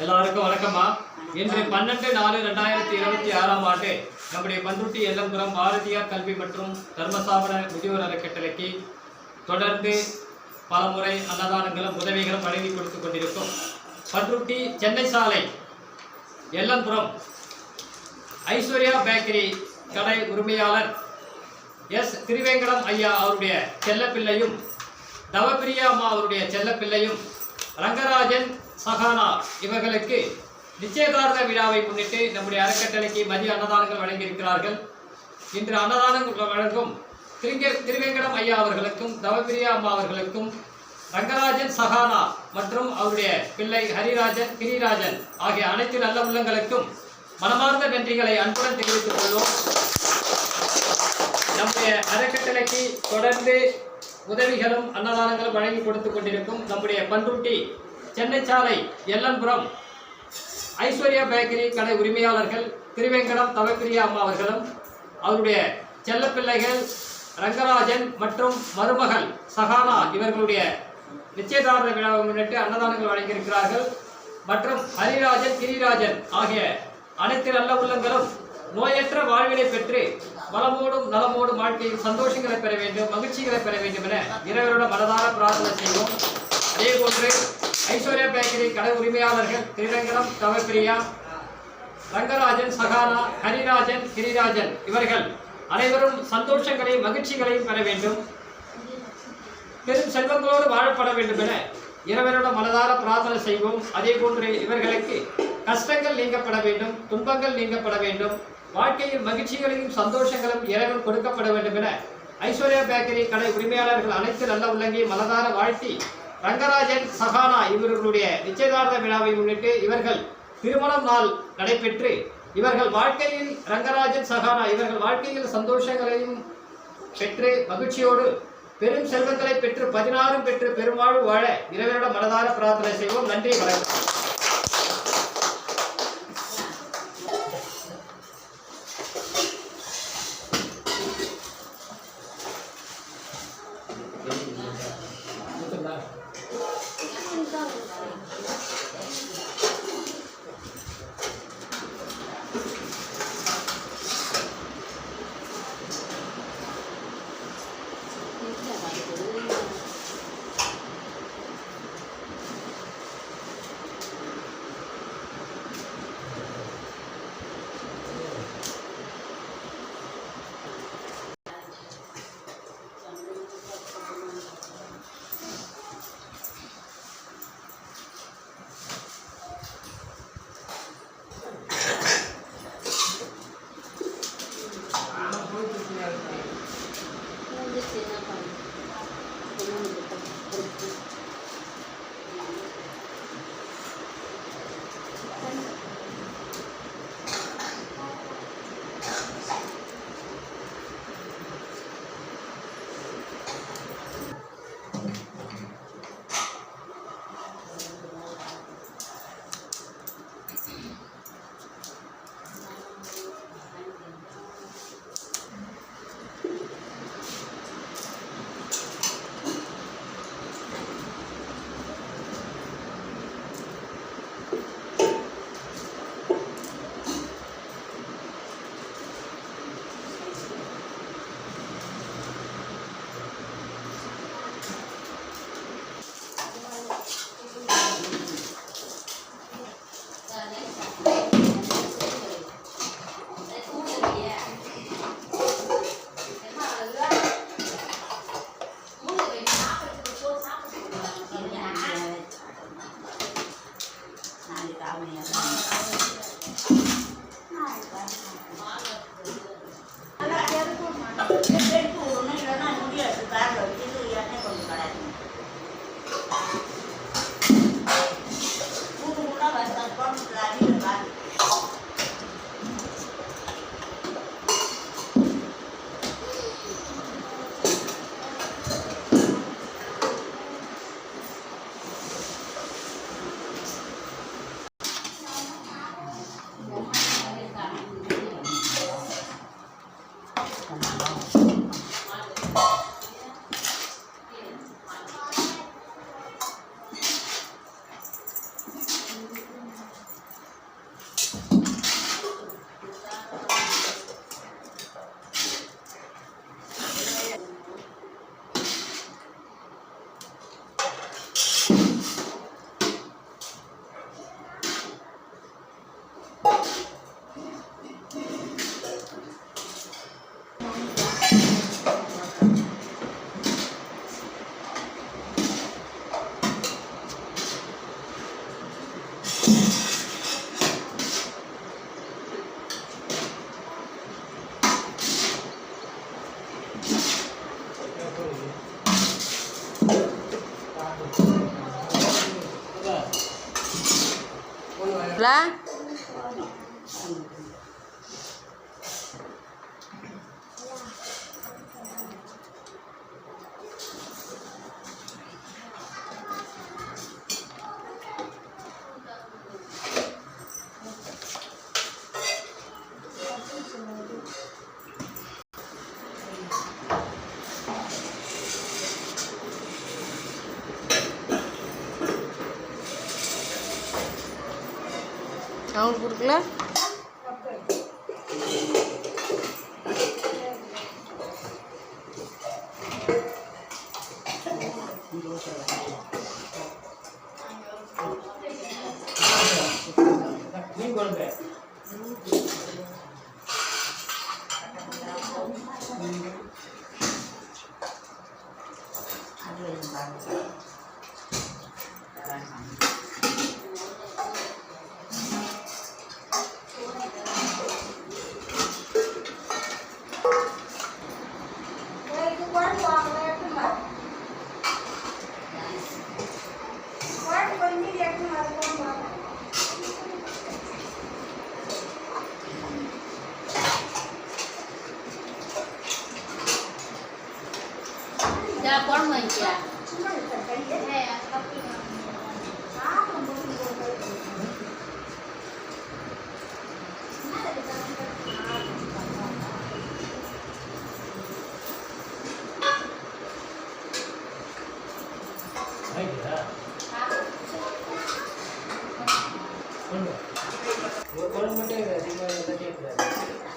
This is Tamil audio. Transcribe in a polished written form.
எல்லாருக்கும் வணக்கம்மா. இன்று 12/4/2026 ஆண்டு நம்முடைய பண்ருட்டி எல்லம்புரம் பாரதியார் கல்வி மற்றும் தர்மசாபன முதியோர் அறக்கட்டளைக்கு தொடர்ந்து பலமுறை அன்னதானங்களும் உதவிகளும் வழங்கி கொடுத்து கொண்டிருக்கும் பண்ருட்டி சென்னை சாலை எல்லம்புரம் ஐஸ்வர்யா பேக்கரி கடை உரிமையாளர் எஸ் திருவேங்கடம் ஐயா அவருடைய செல்லப்பிள்ளையும் தவப்பிரியா அம்மா அவருடைய செல்லப்பிள்ளையும் ரங்கராஜன் சஹானா இவர்களுக்கு நிச்சயதார்த்த விழாவை முன்னிட்டு நம்முடைய அறக்கட்டளைக்கு மதிய அன்னதானங்கள் வழங்கியிருக்கிறார்கள். இன்று அன்னதானங்கள் வழங்கும் திருவேங்கடம் ஐயா அவர்களுக்கும் தவப்பிரியா அம்மா அவர்களுக்கும் ரங்கராஜன் சஹானா மற்றும் அவருடைய பிள்ளை கிரிராஜன் ஆகிய அனைத்து நல்ல உள்ளங்களுக்கும் மனமார்ந்த நன்றிகளை அன்புடன் தெரிவித்துக் கொள்வோம். நம்முடைய அறக்கட்டளைக்கு தொடர்ந்து உதவிகளும் அன்னதானங்களும் வழங்கி கொடுத்து கொண்டிருக்கும் நம்முடைய பண்ருட்டி சென்னை சாலை எல்லம்புரம் ஐஸ்வர்யா பேக்கரி கடை உரிமையாளர்கள் திருவேங்கடம் தவப்பிரியா அம்மா அவர்களும் அவருடைய செல்லப்பிள்ளைகள் ரங்கராஜன் மற்றும் மருமகள் சஹானா இவர்களுடைய நிச்சயதார்த்த விழாவை முன்னிட்டு அன்னதானங்கள் வழங்கியிருக்கிறார்கள். மற்றும் கிரிராஜன் ஆகிய அனைத்து நல்ல உள்ளங்களும் நோயற்ற வாழ்வினை பெற்று வளமோடும் நலமோடும் வாழ்க்கையில் சந்தோஷங்களை பெற வேண்டும், மகிழ்ச்சிகளை பெற வேண்டும் என இறைவனோட மனதார பிரார்த்தனை செய்வோம். அதே போன்று ஐஸ்வர்யா பேக்கரி கடை உரிமையாளர்கள் திருவேங்கடம் தவப்பிரியா, ரங்கராஜன் சஹானா, கிரிராஜன் இவர்கள் அனைவரும் சந்தோஷங்களையும் மகிழ்ச்சிகளையும் பெற வேண்டும், பெரும் செல்வங்களோடு வாழப்பட வேண்டும் என இறைவனோட மனதார பிரார்த்தனை செய்வோம். அதே போன்று இவர்களுக்கு கஷ்டங்கள் நீங்கப்பட வேண்டும், துன்பங்கள் நீங்கப்பட வேண்டும், வாழ்க்கையில் மகிழ்ச்சிகளையும் சந்தோஷங்களும் இறைவன் கொடுக்கப்பட வேண்டும் என ஐஸ்வர்யா பேக்கரி கடை உரிமையாளர்கள் அனைத்து நல்ல உள்ளங்களையும் மனதார வாழ்த்தி ரங்கராஜன் சஹானா இவர்களுடைய நிச்சயதார்த்த விழாவை முன்னிட்டு இவர்கள் திருமணம் நாள் நடைபெற்று இவர்கள் வாழ்க்கையில் ரங்கராஜன் சஹானா இவர்கள் வாழ்க்கையில் சந்தோஷங்களையும் பெற்று மகிழ்ச்சியோடு பெரும் செல்வங்களை பெற்று 16 பெற்று பெருவாழ்வு வாழ இறைவனோட மனதார பிரார்த்தனை செய்வோம். நன்றி, வணக்கம். அவங்களுக்கு கொடுக்கல. மீன் குழம்பு குழம்பு வாங்கிக்கியா? குழம்பு மட்டும் அதிகமாக கேட்குறாரு.